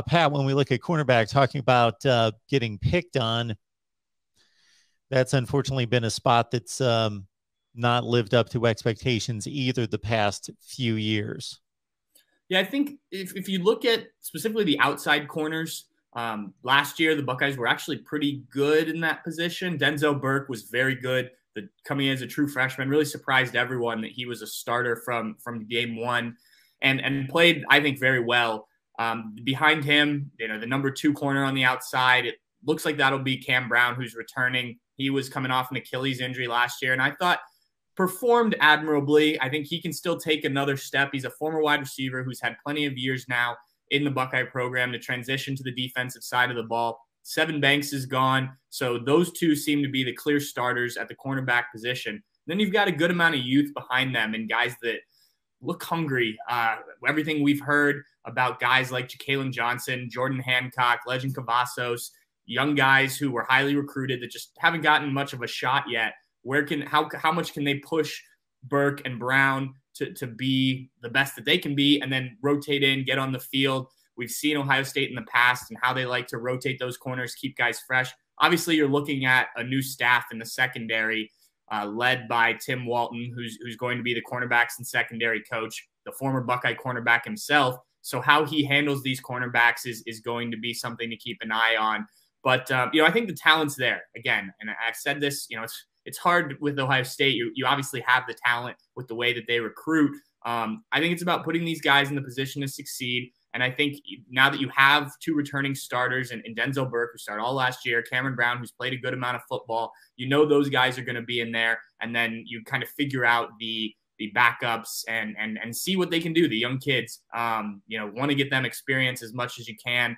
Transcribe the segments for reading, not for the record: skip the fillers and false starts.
Pat, when we look at cornerback, talking about getting picked on, that's unfortunately been a spot that's not lived up to expectations either the past few years. Yeah, I think if you look at specifically the outside corners, last year the Buckeyes were actually pretty good in that position. Denzell Burke was very good. Coming in as a true freshman, really surprised everyone that he was a starter from game one, and played, I think, very well. Behind him, the number 2 corner on the outside, it looks like that'll be Cam Brown, who's returning. He was coming off an Achilles injury last year, and I thought performed admirably. I think he can still take another step. He's a former wide receiver who's had plenty of years now in the Buckeye program to transition to the defensive side of the ball. Sevyn Banks is gone, so those two seem to be the clear starters at the cornerback position. Then you've got a good amount of youth behind them and guys that look hungry. Everything we've heard about guys like Ja'Kalen Johnson, Jordan Hancock, Legend Cavazos, young guys who were highly recruited that just haven't gotten much of a shot yet. How much can they push Burke and Brown to be the best that they can be, and then rotate in, get on the field? We've seen Ohio State in the past and how they like to rotate those corners, keep guys fresh. Obviously, you're looking at a new staff in the secondary, led by Tim Walton, who's going to be the cornerbacks and secondary coach, the former Buckeye cornerback himself. So how he handles these cornerbacks is going to be something to keep an eye on. But I think the talent's there again, and I've said this. It's hard with Ohio State. You obviously have the talent with the way that they recruit. I think it's about putting these guys in the position to succeed. And I think now that you have 2 returning starters in Denzell Burke, who started all last year, Cameron Brown, who's played a good amount of football, those guys are going to be in there. And then you kind of figure out the backups and see what they can do. The young kids, want to get them experience as much as you can.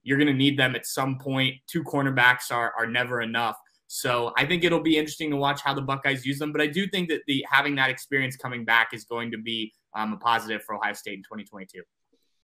You're going to need them at some point. 2 cornerbacks are never enough. So I think it'll be interesting to watch how the Buckeyes use them. But I do think that having that experience coming back is going to be a positive for Ohio State in 2022.